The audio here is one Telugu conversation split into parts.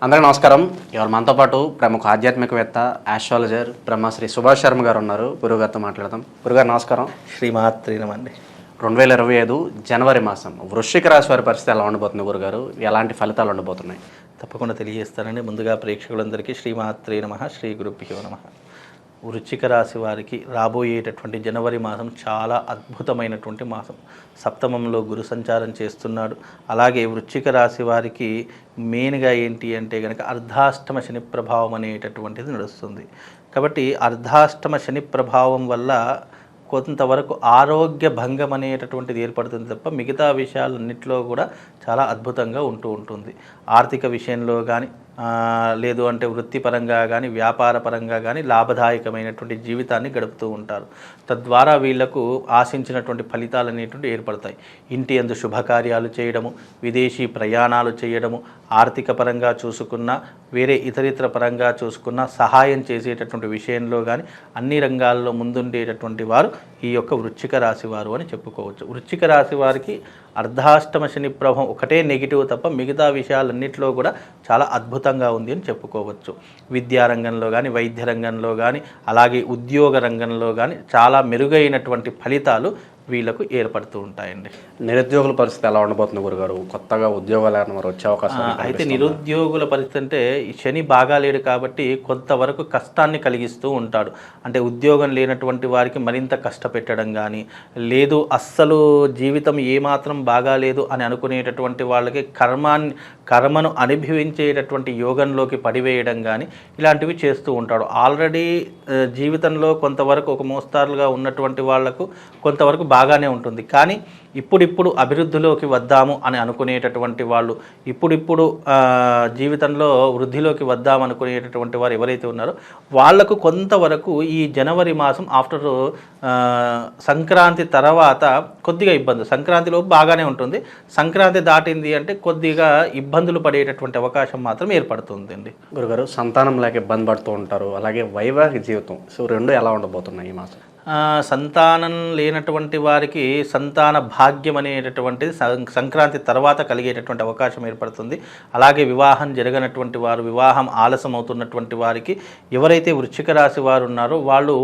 అందరికీ నమస్కారం. ఇవాళ మనతో పాటు ప్రముఖ ఆధ్యాత్మికవేత్త ఆస్ట్రాలజర్ బ్రహ్మశ్రీ సుభాష్ శర్మ గారు ఉన్నారు. గురుగారితో మాట్లాడదాం. గురుగారు నమస్కారం. శ్రీమాత్రి నమండి. 2025 జనవరి మాసం వృశ్చిక రాశి వారి పరిస్థితి ఎలా ఉండబోతుంది గురుగారు? ఎలాంటి ఫలితాలు ఉండబోతున్నాయి? తప్పకుండా తెలియజేస్తానండి. ముందుగా ప్రేక్షకులందరికీ శ్రీమాత్రి నమః, శ్రీ గురుభ్యో నమః. వృశ్చిక రాశి వారికి రాబోయేటటువంటి జనవరి మాసం చాలా అద్భుతమైనటువంటి మాసం. సప్తమంలో గురు సంచారం చేస్తున్నాడు. అలాగే వృశ్చిక రాశి వారికి మెయిన్గా ఏంటి అంటే కనుక అర్ధాష్టమ శని ప్రభావం అనేటటువంటిది నడుస్తుంది. కాబట్టి అర్ధాష్టమ శని ప్రభావం వల్ల కొంతవరకు ఆరోగ్య భంగం అనేటటువంటిది ఏర్పడుతుంది తప్ప మిగతా విషయాలన్నింటిలో కూడా చాలా అద్భుతంగా ఉంటుంది. ఆర్థిక విషయంలో కానీ లేదు అంటే వృత్తిపరంగా కానీ వ్యాపార పరంగా కానీ లాభదాయకమైనటువంటి జీవితాన్ని గడుపుతూ ఉంటారు. తద్వారా వీళ్లకు ఆశించినటువంటి ఫలితాలు అనేటువంటి ఏర్పడతాయి. ఇంటి యందు శుభకార్యాలు చేయడము, విదేశీ ప్రయాణాలు చేయడము, ఆర్థిక పరంగా చూసుకున్నా వేరే ఇతరితర పరంగా చూసుకున్నా సహాయం చేసేటటువంటి విషయంలో కానీ అన్ని రంగాల్లో ముందుండేటటువంటి వారు ఈ యొక్క వృశ్చిక రాశి వారు అని చెప్పుకోవచ్చు. వృశ్చిక రాశి వారికి అర్ధాష్టమ శని ప్రభావం ఒకటే నెగిటివ్ తప్ప మిగతా విషయాలన్నింటిలో కూడా చాలా అద్భుతంగా ఉంది అని చెప్పుకోవచ్చు. విద్యారంగంలో కానీ వైద్య రంగంలో కానీ అలాగే ఉద్యోగ రంగంలో కానీ చాలా మెరుగైనటువంటి ఫలితాలు వీళ్ళకు ఏర్పడుతూ ఉంటాయండి. నిరుద్యోగుల పరిస్థితి ఎలా ఉండబోతుంది గురుగారు? కొత్తగా ఉద్యోగాలు ఏమైనా వచ్చే అవకాశం అయితే నిరుద్యోగుల పరిస్థితి అంటే శని బాగాలేడు కాబట్టి కొంతవరకు కష్టాన్ని కలిగిస్తూ ఉంటాడు. అంటే ఉద్యోగం లేనటువంటి వారికి మరింత కష్టపెట్టడం కానీ, లేదు అస్సలు జీవితం ఏమాత్రం బాగాలేదు అని అనుకునేటటువంటి వాళ్ళకి కర్మను అనుభవించేటటువంటి యోగంలోకి పడివేయడం కానీ ఇలాంటివి చేస్తూ ఉంటాడు. ఆల్రెడీ జీవితంలో కొంతవరకు ఒక మోస్తారుగా ఉన్నటువంటి వాళ్లకు కొంతవరకు బాగానే ఉంటుంది. కానీ ఇప్పుడిప్పుడు అభివృద్ధిలోకి వద్దాము అని అనుకునేటటువంటి వాళ్ళు, ఇప్పుడిప్పుడు జీవితంలో వృద్ధిలోకి వద్దాము అనుకునేటటువంటి వారు ఎవరైతే ఉన్నారో వాళ్లకు కొంతవరకు ఈ జనవరి మాసం ఆఫ్టర్ సంక్రాంతి తర్వాత కొద్దిగా ఇబ్బంది. సంక్రాంతిలో బాగానే ఉంటుంది, సంక్రాంతి దాటింది అంటే కొద్దిగా ఇబ్బందులు పడేటటువంటి అవకాశం మాత్రం ఏర్పడుతుందండి. గురుగారు, సంతానం లేక ఇబ్బంది పడుతూ ఉంటారు, అలాగే వైవాహిక జీవితం, సో రెండు ఎలా ఉండబోతున్నాయి ఈ మాసం? సంతానం లేనటువంటి వారికి సంతాన భాగ్యం అనేటటువంటిది సంక్రాంతి తర్వాత కలిగేటటువంటి అవకాశం ఏర్పడుతుంది. అలాగే వివాహం జరగనటువంటి వారు, వివాహం ఆలస్యం అవుతున్నటువంటి వారికి ఎవరైతే వృశ్చిక రాశి వారు ఉన్నారో వాళ్ళు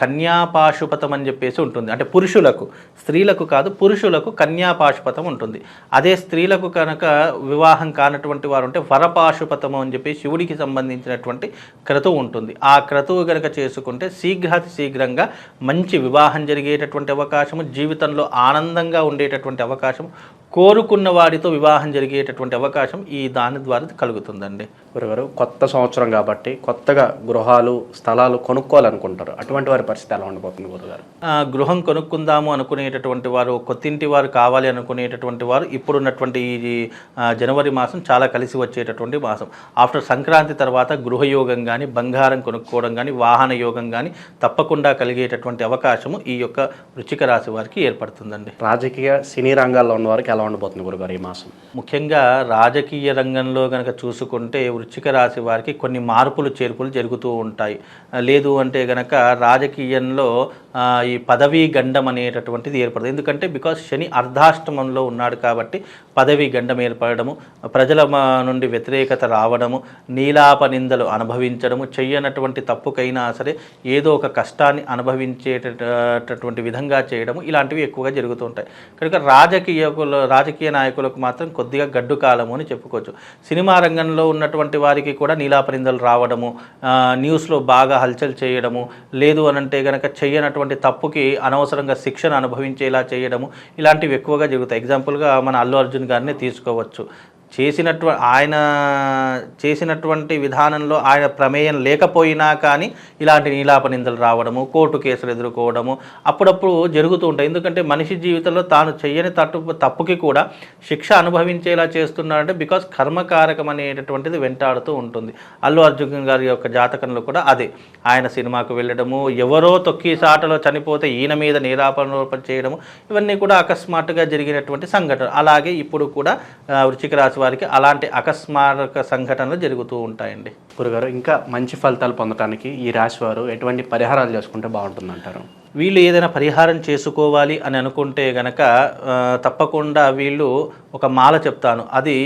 కన్యాపాశుపతం అని చెప్పేసి ఉంటుంది. అంటే పురుషులకు, స్త్రీలకు కాదు, పురుషులకు కన్యాపాశుపతం ఉంటుంది. అదే స్త్రీలకు కనుక వివాహం కానటువంటి వారు ఉంటే వరపాశుపతము అని చెప్పి శివుడికి సంబంధించినటువంటి క్రతువు ఉంటుంది. ఆ క్రతువు కనుక చేసుకుంటే శీఘ్రాతి శీఘ్రంగా మంచి వివాహం జరిగేటటువంటి అవకాశము, జీవితంలో ఆనందంగా ఉండేటటువంటి అవకాశం, కోరుకున్న వారితో వివాహం జరిగేటటువంటి అవకాశం ఈ దాని ద్వారా కలుగుతుందండి. గురుగారు, కొత్త సంవత్సరం కాబట్టి కొత్తగా గృహాలు స్థలాలు కొనుక్కోవాలనుకుంటారు, అటువంటి వారి పరిస్థితి ఎలా ఉండబోతుంది గురుగారు? గృహం కొనుక్కుందాము అనుకునేటటువంటి వారు, కొత్తింటి వారు కావాలి అనుకునేటటువంటి వారు ఇప్పుడున్నటువంటి ఈ జనవరి మాసం చాలా కలిసి వచ్చేటటువంటి మాసం. ఆఫ్టర్ సంక్రాంతి తర్వాత గృహయోగం కానీ, బంగారం కొనుక్కోవడం కానీ, వాహన యోగం కానీ తప్పకుండా కలిగేటటువంటి అవకాశము ఈ యొక్క వృశ్చిక రాశి వారికి ఏర్పడుతుందండి. రాజకీయ సినీ రంగాల్లో ఉన్న వారికి ఎలా ఉండబోతుంది గురుగారు ఈ మాసం? ముఖ్యంగా రాజకీయ రంగంలో కనుక చూసుకుంటే వృశ్చిక రాశి వారికి కొన్ని మార్పులు చేర్పులు జరుగుతూ ఉంటాయి. లేదు అంటే కనుక రాజకీయంలో ఈ పదవీ గండం అనేటటువంటిది ఏర్పడుతుంది. ఎందుకంటే బికాస్ శని అర్ధాష్టమంలో ఉన్నాడు కాబట్టి పదవీ గండం ఏర్పడము, ప్రజల నుండి వ్యతిరేకత రావడము, నీలాప నిందలు అనుభవించడము, చెయ్యనటువంటి తప్పుకైనా సరే ఏదో ఒక కష్టాన్ని అనుభవించేటటువంటి విధంగా చేయడము, ఇలాంటివి ఎక్కువగా జరుగుతూ ఉంటాయి. కనుక రాజకీయ నాయకులకు మాత్రం కొద్దిగా గడ్డు కాలము అని చెప్పుకోవచ్చు. సినిమా రంగంలో ఉన్నటువంటి వారికి కూడా నీలాప నిందలు రావడము, న్యూస్లో బాగా హల్చల్ చేయడము, లేదు అనంటే కనుక చెయ్యనటువంటి తప్పుకి అనవసరంగా శిక్షణ అనుభవించేలా చేయడము, ఇలాంటివి ఎక్కువగా జరుగుతాయి. ఎగ్జాంపుల్గా మన అల్లు అర్జున్ గారిని తీసుకోవచ్చు. ఆయన చేసినటువంటి విధానంలో ఆయన ప్రమేయం లేకపోయినా కానీ ఇలాంటి నీలాప నిందలు రావడము, కోర్టు కేసులు ఎదుర్కోవడము అప్పుడప్పుడు జరుగుతూ ఉంటాయి. ఎందుకంటే మనిషి జీవితంలో తాను చెయ్యని తప్పుకి కూడా శిక్ష అనుభవించేలా చేస్తున్నాడంటే బికాస్ కర్మకారకం అనేటటువంటిది వెంటాడుతూ ఉంటుంది. అల్లు అర్జున్ గారి యొక్క జాతకంలో కూడా అదే. ఆయన సినిమాకు వెళ్ళడము, ఎవరో తొక్కిసాటలో చనిపోతే ఈయన మీద నిరాపణ చేయడము, ఇవన్నీ కూడా అకస్మాత్తుగా జరిగినటువంటి సంఘటన. అలాగే ఇప్పుడు కూడా వృశ్చిక రాశి వారికి అలాంటి అకస్మారక సంఘటనలు జరుగుతూ ఉంటాయండి. గురుగారు, ఇంకా మంచి ఫలితాలు పొందడానికి ఈ రాశి వారు ఎటువంటి పరిహారాలు చేసుకుంటే బాగుంటుందంటారు? వీళ్ళు ఏదైనా పరిహారం చేసుకోవాలి అని అనుకుంటే గనక తప్పకుండా వీళ్ళు ఒక మాల చెప్తాను, అది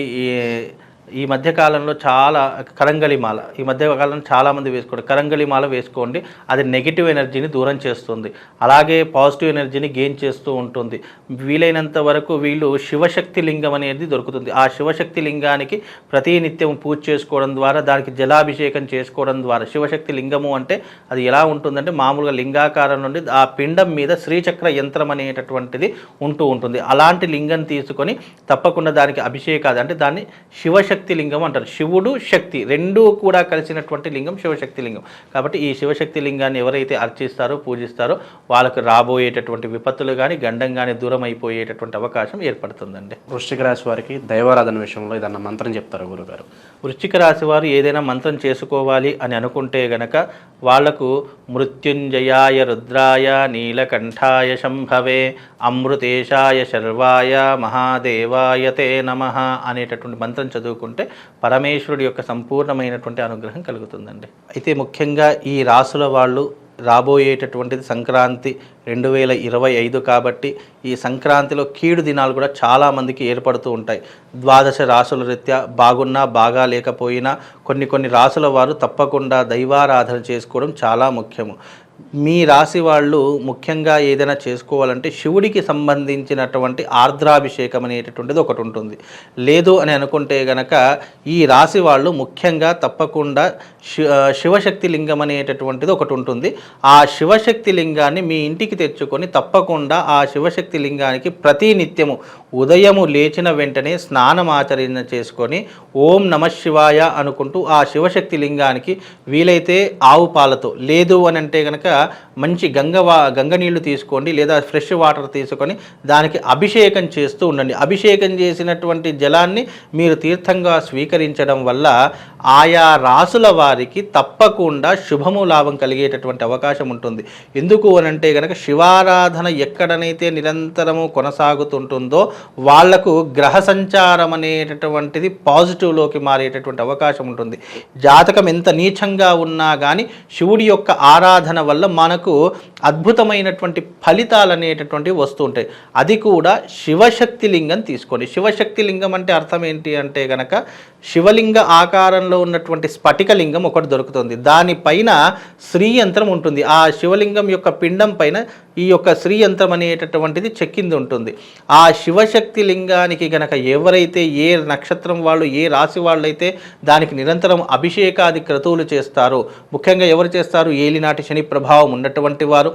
ఈ మధ్య కాలంలో చాలా కరంగలి మాల ఈ మధ్య కాలంలో చాలామంది వేసుకోండి. కరంగలి మాల వేసుకోండి, అది నెగిటివ్ ఎనర్జీని దూరం చేస్తుంది, అలాగే పాజిటివ్ ఎనర్జీని గెయిన్ చేస్తూ ఉంటుంది. వీలైనంత వరకు వీళ్ళు శివశక్తి లింగం అనేది దొరుకుతుంది. ఆ శివశక్తి లింగానికి ప్రతి నిత్యం పూజ చేసుకోవడం ద్వారా, దానికి జలాభిషేకం చేసుకోవడం ద్వారా, శివశక్తి లింగము అంటే అది ఎలా ఉంటుందంటే మామూలుగా లింగాకారం నుండి ఆ పిండం మీద శ్రీచక్ర యంత్రం అనేటటువంటిది ఉంటూ ఉంటుంది. అలాంటి లింగం తీసుకొని తప్పకుండా దానికి అభిషేకాలు అంటే దాన్ని శివశక్తి లింగం అంటారు. శివుడు శక్తి రెండూ కూడా కలిసినటువంటి లింగం శివశక్తి లింగం. కాబట్టి ఈ శివశక్తి లింగాన్ని ఎవరైతే అర్చిస్తారో పూజిస్తారో వాళ్ళకు రాబోయేటటువంటి విపత్తులు కానీ గండం కానీ దూరం అయిపోయేటటువంటి అవకాశం ఏర్పడుతుందండి. వృశ్చిక రాశి వారికి దైవారాధన విషయంలో ఏదన్నా మంత్రం చెప్తారు గురుగారు? వృశ్చిక రాశి వారు ఏదైనా మంత్రం చేసుకోవాలి అని అనుకుంటే గనక వాళ్లకు మృత్యుంజయాయ రుద్రాయ నీలకంఠాయ శంభవే అమృతేశాయ శర్వాయ మహాదేవాయ తే నమః అనేటటువంటి మంత్రం చదువుకుంటే పరమేశ్వరుడి యొక్క సంపూర్ణమైనటువంటి అనుగ్రహం కలుగుతుందండి. అయితే ముఖ్యంగా ఈ రాసుల వాళ్ళు రాబోయేటటువంటిది సంక్రాంతి 2025 కాబట్టి ఈ సంక్రాంతిలో కీడు దినాలు కూడా చాలామందికి ఏర్పడుతూ ఉంటాయి. ద్వాదశ రాసుల రీత్యా బాగున్నా బాగా లేకపోయినా కొన్ని రాసుల వారు తప్పకుండా దైవారాధన చేసుకోవడం చాలా ముఖ్యము. మీ రాశి వాళ్ళు ముఖ్యంగా ఏదైనా చేసుకోవాలంటే శివుడికి సంబంధించినటువంటి ఆర్ద్రాభిషేకం అనేటటువంటిది ఒకటి ఉంటుంది. లేదు అని అనుకుంటే గనక ఈ రాశి వాళ్ళు ముఖ్యంగా తప్పకుండా శివశక్తి లింగం అనేటటువంటిది ఒకటి ఉంటుంది. ఆ శివశక్తి లింగాన్ని మీ ఇంటికి తెచ్చుకొని తప్పకుండా ఆ శివశక్తి లింగానికి ప్రతి నిత్యము ఉదయము లేచిన వెంటనే స్నానం ఆచరణ చేసుకొని ఓం నమః శివాయ అనుకుంటూ ఆ శివశక్తి లింగానికి వీలైతే ఆవు పాలతో, లేదు అని అంటే కనుక మంచి గంగ నీళ్లు తీసుకోండి, లేదా ఫ్రెష్ వాటర్ తీసుకొని దానికి అభిషేకం చేస్తూ ఉండండి. అభిషేకం చేసినటువంటి జలాన్ని మీరు తీర్థంగా స్వీకరించడం వల్ల ఆయా రాసుల వారికి తప్పకుండా శుభము లాభం కలిగేటటువంటి అవకాశం ఉంటుంది. ఎందుకు అనంటే కనుక శివారాధన ఎక్కడనైతే నిరంతరము కొనసాగుతుంటుందో వాళ్లకు గ్రహ సంచారం అనేటటువంటిది పాజిటివ్లోకి మారేటటువంటి అవకాశం ఉంటుంది. జాతకం ఎంత నీచంగా ఉన్నా కానీ శివుడి యొక్క ఆరాధన వల్ల మనకు అద్భుతమైనటువంటి ఫలితాలు అనేటటువంటివి వస్తూ ఉంటాయి. అది కూడా శివశక్తి లింగం తీసుకోండి. శివశక్తి లింగం అంటే అర్థం ఏంటి అంటే కనుక శివలింగ ఆకారంలో ఉన్నటువంటి స్ఫటిక లింగం ఒకటి దొరుకుతుంది. దానిపైన శ్రీయంత్రం ఉంటుంది. ఆ శివలింగం యొక్క పిండం పైన ఈ యొక్క శ్రీయంత్రం అనేటటువంటిది చెక్కింది ఉంటుంది. ఆ శివశక్తి లింగానికి గనక ఎవరైతే ఏ నక్షత్రం వాళ్ళు ఏ రాశి వాళ్ళైతే దానికి నిరంతరం అభిషేకాది క్రతువులు చేస్తారో, ముఖ్యంగా ఎవరు చేస్తారు, ఏలినాటి శని ప్రభావం ఉన్నటువంటి వారు,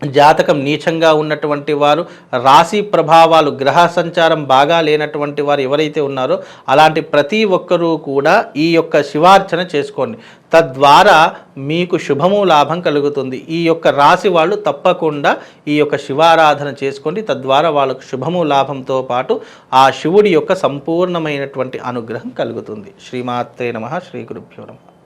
జాతకం నీచంగా ఉన్నటువంటి వారు, రాశి ప్రభావాలు గ్రహ సంచారం బాగా లేనటువంటి వారు ఎవరైతే ఉన్నారో అలాంటి ప్రతి ఒక్కరూ కూడా ఈ యొక్క శివార్చన చేసుకోండి. తద్వారా మీకు శుభము లాభం కలుగుతుంది. ఈ యొక్క రాశి వాళ్ళు తప్పకుండా ఈ యొక్క శివారాధన చేసుకోండి. తద్వారా వాళ్ళకు శుభము లాభంతో పాటు ఆ శివుడి యొక్క సంపూర్ణమైనటువంటి అనుగ్రహం కలుగుతుంది. శ్రీమాత్రే నమః. శ్రీ గురుభ్యో నమః.